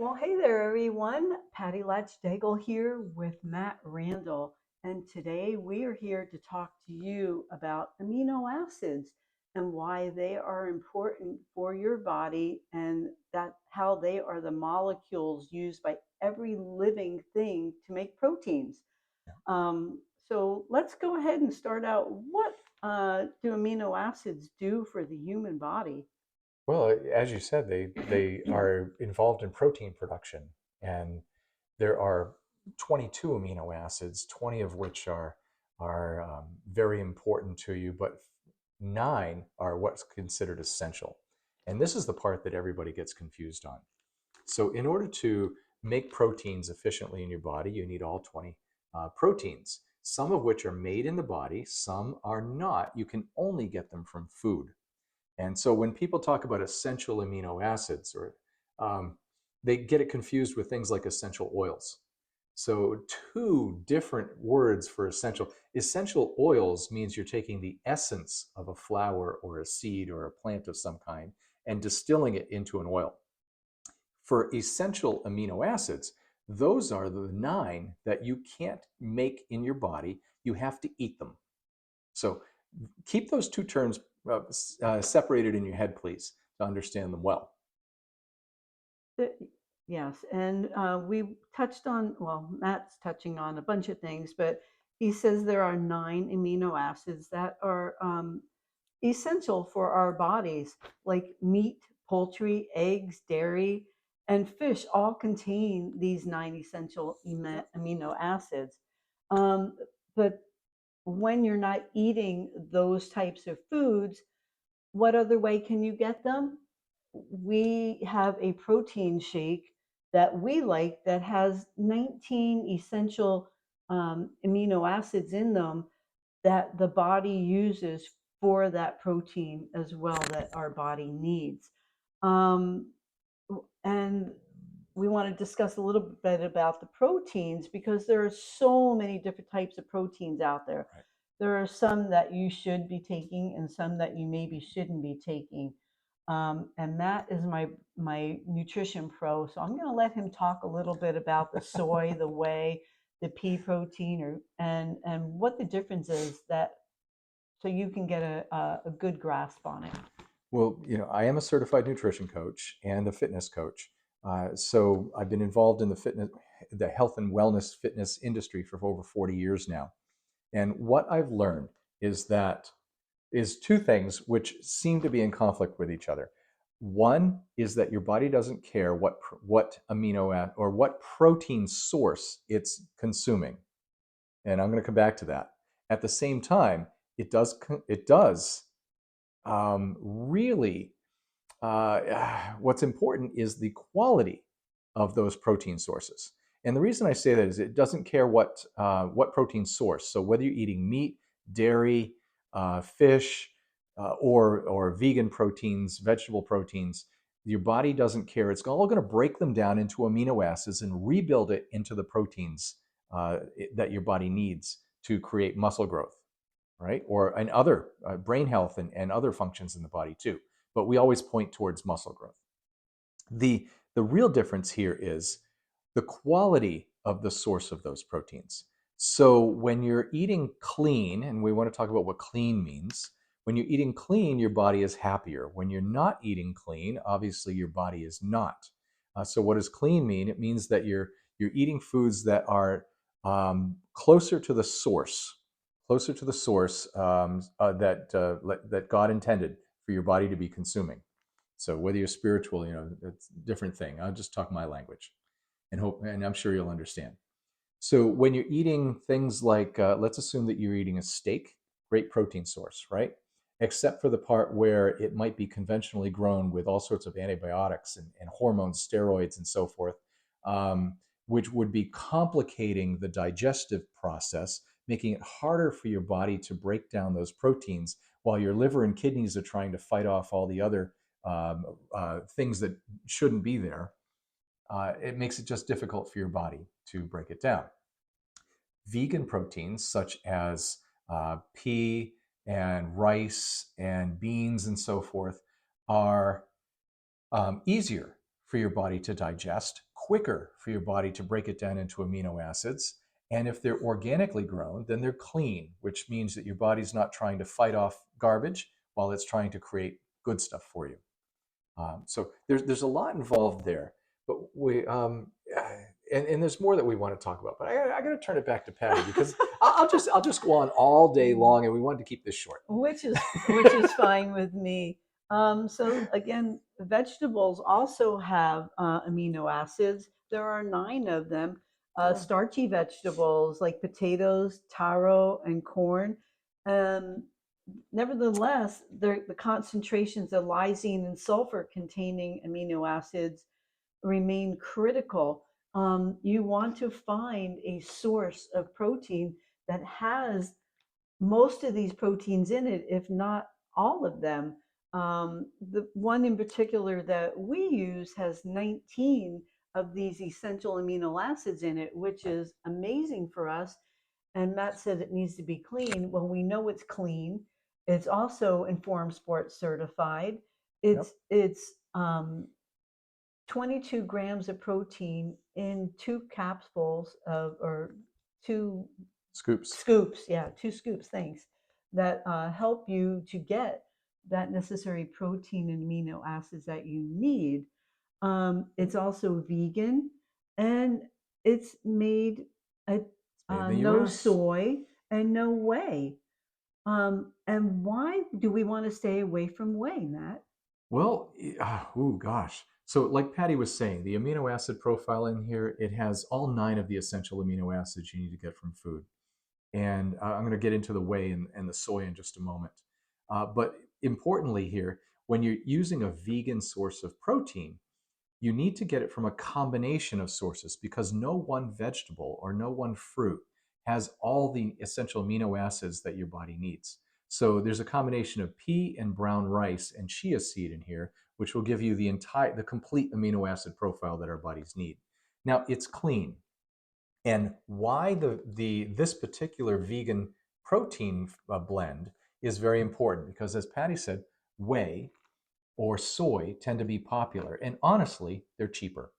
Well, hey there, everyone. Patty Latch-Daigle here with Matt Randall. And today we are here to talk to you about amino acids and why they are important for your body and that how they are the molecules used by every living thing to make proteins. So let's go ahead and start out. What do amino acids do for the human body? Well, as you said, they are involved in protein production, and there are 22 amino acids, 20 of which are very important to you, but 9 are what's considered essential. And this is the part that everybody gets confused on. So, in order to make proteins efficiently in your body, you need all 20 proteins, some of which are made in the body, some are not. You can only get them from food. And so when people talk about essential amino acids, or they get it confused with things like essential oils. So two different words for essential. Essential oils means you're taking the essence of a flower or a seed or a plant of some kind and distilling it into an oil. For essential amino acids, those are the 9 that you can't make in your body. You have to eat them. So keep those two terms separated in your head, please, to understand them well. Yes, and we touched on, well, Matt's touching on a bunch of things, but he says there are 9 amino acids that are essential for our bodies, like meat, poultry, eggs, dairy, and fish all contain these 9 essential amino acids. Um, but when you're not eating those types of foods, what other way can you get them? We have a protein shake that we like that has 19 essential amino acids in them that the body uses for that protein as well that our body needs. Um, and we want to discuss a little bit about the proteins because there are so many different types of proteins out there. Right. There are some that you should be taking and some that you maybe shouldn't be taking. And Matt is my nutrition pro, so I'm going to let him talk a little bit about the soy, the whey, the pea protein, and what the difference is that so you can get a good grasp on it. Well, I am a certified nutrition coach and a fitness coach. So I've been involved in the health and wellness fitness industry for over 40 years now. And what I've learned is that is two things which seem to be in conflict with each other. One is that your body doesn't care what amino acid or what protein source it's consuming, and I'm going to come back to that. At the same time, it does really what's important is the quality of those protein sources. And the reason I say that is it doesn't care what protein source. So whether you're eating meat, dairy, fish, or vegan proteins, vegetable proteins, your body doesn't care. It's all going to break them down into amino acids and rebuild it into the proteins that your body needs to create muscle growth, right? And other brain health and other functions in the body too. But we always point towards muscle growth. The real difference here is the quality of the source of those proteins. So when you're eating clean, and we want to talk about what clean means, when you're eating clean, your body is happier. When you're not eating clean, obviously your body is not. So what does clean mean? It means that you're eating foods that are closer to the source, that God intended for your body to be consuming. So whether you're spiritual, it's a different thing. I'll just talk my language, and I'm sure you'll understand. So when you're eating things like, let's assume that you're eating a steak, great protein source, right? Except for the part where it might be conventionally grown with all sorts of antibiotics and hormones, steroids, and so forth, which would be complicating the digestive process, making it harder for your body to break down those proteins while your liver and kidneys are trying to fight off all the other things that shouldn't be there. It makes it just difficult for your body to break it down. Vegan proteins such as pea and rice and beans and so forth are easier for your body to digest, quicker for your body to break it down into amino acids. And if they're organically grown, then they're clean, which means that your body's not trying to fight off garbage while it's trying to create good stuff for you. So there's a lot involved there, but and there's more that we want to talk about. But I got to turn it back to Patty because I'll just go on all day long, and we wanted to keep this short. Which is fine with me. So again, vegetables also have amino acids. There are 9 of them. Sure. Starchy vegetables like potatoes, taro, and corn. Um, Nevertheless, the concentrations of lysine and sulfur containing amino acids remain critical. You want to find a source of protein that has most of these proteins in it, if not all of them. The one in particular that we use has 19 of these essential amino acids in it, which is amazing for us. And Matt said it needs to be clean. Well, we know it's clean. It's also Informed Sports certified. Yep. It's 22 grams of protein in 2 capsules of, or 2 Scoops. scoops, yeah, 2 scoops, thanks, that help you to get that necessary protein and amino acids that you need. It's also vegan, and it's made at Made in the no U.S. soy and no whey. And why do we want to stay away from whey, Matt? Well, oh gosh. So, like Patty was saying, the amino acid profile in here, it has all 9 of the essential amino acids you need to get from food. And I'm going to get into the whey and the soy in just a moment. But importantly here, when you're using a vegan source of protein, you need to get it from a combination of sources because no one vegetable or no one fruit has all the essential amino acids that your body needs. So there's a combination of pea and brown rice and chia seed in here, which will give you the complete amino acid profile that our bodies need. Now it's clean. And why this particular vegan protein blend is very important because, as Patty said, whey or soy tend to be popular, and honestly, they're cheaper,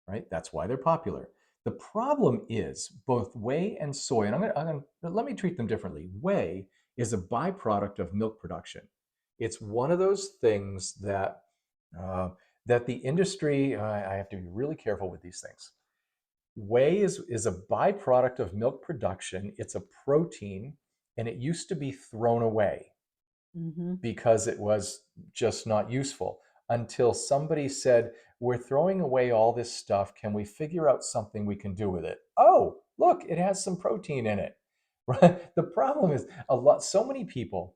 right? That's why they're popular. The problem is both whey and soy, and let me treat them differently. Whey is a byproduct of milk production. It's one of those things uh, that the industry. I have to be really careful with these things. Whey is a byproduct of milk production. It's a protein, and it used to be thrown away Mm-hmm. because it was just not useful until somebody said, we're throwing away all this stuff. Can we figure out something we can do with it? Oh, look, it has some protein in it. Right? The problem is so many people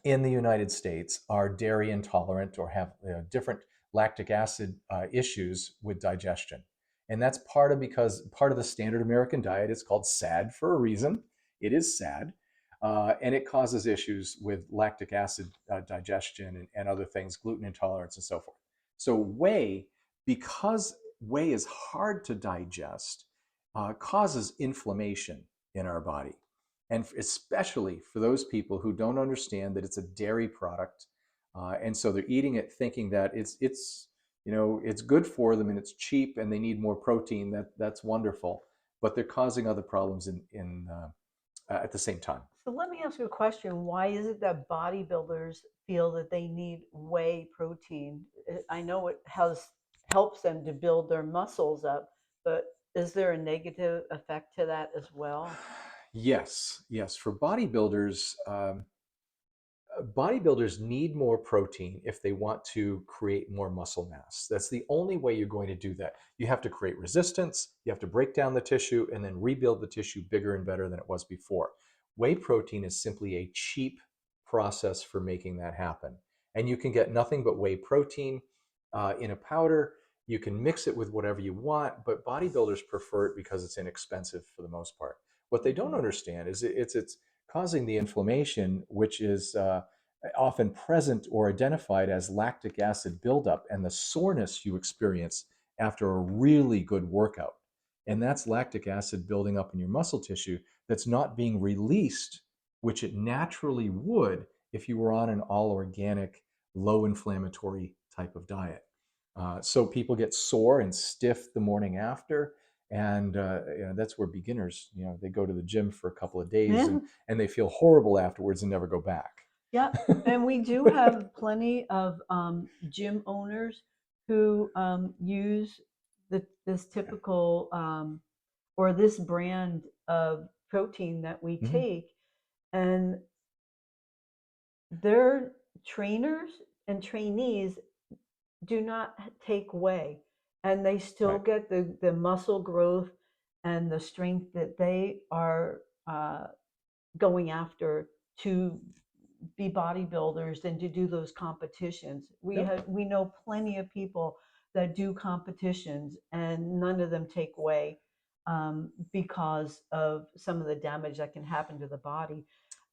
in the United States are dairy intolerant or have different lactic acid issues with digestion. And that's part of the standard American diet is called SAD for a reason. It is SAD. And it causes issues with lactic acid digestion and other things, gluten intolerance and so forth. So because whey is hard to digest, causes inflammation in our body. And especially for those people who don't understand that it's a dairy product, and so they're eating it thinking that it's good for them and it's cheap and they need more protein. That's wonderful, but they're causing other problems in at the same time. So let me ask you a question. Why is it that bodybuilders feel that they need whey protein? I know it helps them to build their muscles up, but is there a negative effect to that as well? Yes, yes. For bodybuilders need more protein if they want to create more muscle mass. That's the only way you're going to do that. You have to create resistance, you have to break down the tissue, and then rebuild the tissue bigger and better than it was before. Whey protein is simply a cheap process for making that happen. And you can get nothing but whey protein in a powder. You can mix it with whatever you want, but bodybuilders prefer it because it's inexpensive for the most part. What they don't understand is it's causing the inflammation, which is often present or identified as lactic acid buildup and the soreness you experience after a really good workout. And that's lactic acid building up in your muscle tissue that's not being released, which it naturally would if you were on an all organic, low inflammatory type of diet. So people get sore and stiff the morning after. And that's where beginners, they go to the gym for a couple of days Yeah. and they feel horrible afterwards and never go back. Yeah, and we do have plenty of gym owners who use this typical or this brand of protein that we Mhm. take, and their trainers and trainees do not take whey, and they still Right. get the muscle growth and the strength that they are going after to be bodybuilders and to do those competitions. Yep. We know plenty of people that do competitions, and none of them take away because of some of the damage that can happen to the body.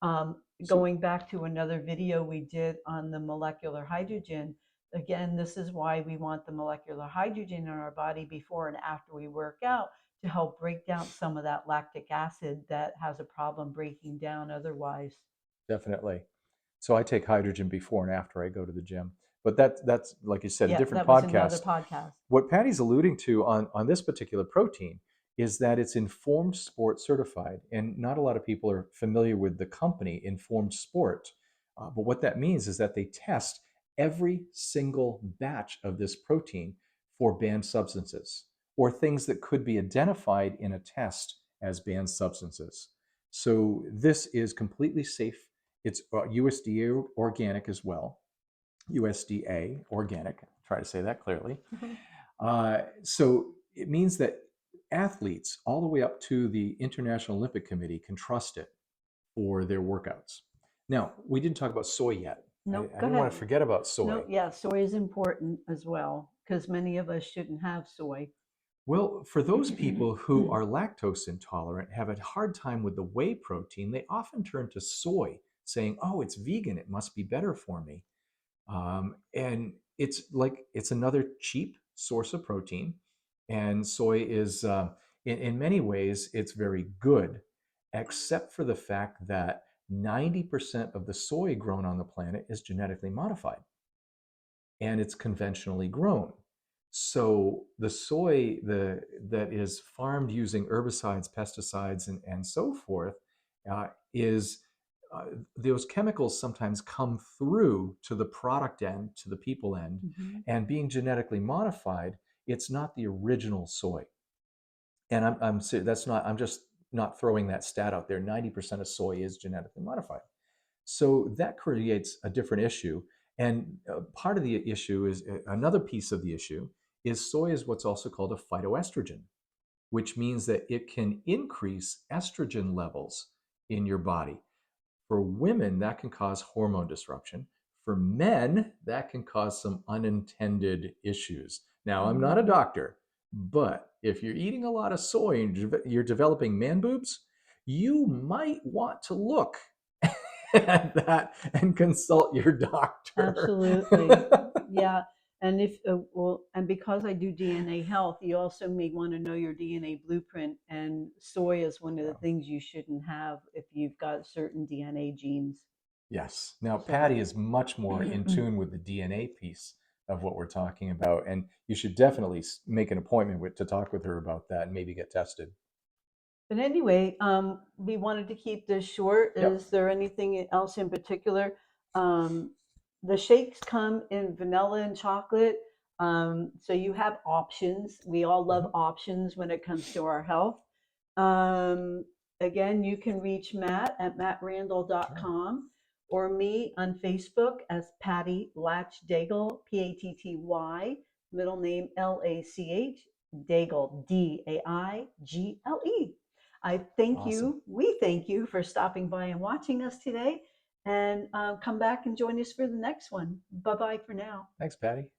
So Going back to another video we did on the molecular hydrogen, again, this is why we want the molecular hydrogen in our body before and after we work out, to help break down some of that lactic acid that has a problem breaking down otherwise. definitely. So I take hydrogen before and after I go to the gym. But that's like you said, a Yeah, different that was another podcast. podcast. What Patty's alluding to on this particular protein is that it's Informed Sport certified, and not a lot of people are familiar with the company Informed Sport. But what that means is that they test every single batch of this protein for banned substances or things that could be identified in a test as banned substances. So this is completely safe. It's USDA organic as well. USDA organic. Try to say that clearly. So it means that athletes, all the way up to the International Olympic Committee, can trust it for their workouts. Now, we didn't talk about soy yet. I No, go didn't want to ahead. forget about No, soy. yeah, soy is important as well because many of us shouldn't have soy. Well, for those people who are lactose intolerant, have a hard time with the whey protein, they often turn to soy, saying, "Oh, it's vegan; it must be better for me." And it's another cheap source of protein, and soy is in many ways it's very good, except for the fact that 90% of the soy grown on the planet is genetically modified and it's conventionally grown. So the soy that is farmed using herbicides, pesticides, and so forth is those chemicals sometimes come through to the product end, to the people end, Mhm. and being genetically modified, it's not the original soy. And I'm just not throwing that stat out there. 90% of soy is genetically modified. So that creates a different issue. And part of the issue is another piece of the issue is soy is what's also called a phytoestrogen, which means that it can increase estrogen levels in your body. For women, that can cause hormone disruption. For men, that can cause some unintended issues. Now, I'm not a Mm. doctor, but if you're eating a lot of soy and you're developing man boobs, you might want to look at that and consult your doctor. Absolutely. Yeah. And and because I do DNA health, you also may want to know your DNA blueprint. And soy is one of the things you shouldn't have if you've got certain DNA genes. Yes. Now, So, Patty is much more in tune with the DNA piece of what we're talking about, and you should definitely make an appointment to talk with her about that and maybe get tested. but anyway, we wanted to keep this short. Yep. Is there anything else in particular? Um, the shakes come in vanilla and chocolate. So you have options. We all love Mhm. options when it comes to our health. Um, Again, you can reach Matt at Sure. mattrandall.com or me on Facebook as Patty Latch Daigle, Patty, middle name Lach, Daigle, Daigle. Awesome. We thank you for stopping by and watching us today. And come back and join us for the next one. Bye bye for now. Thanks, Patty.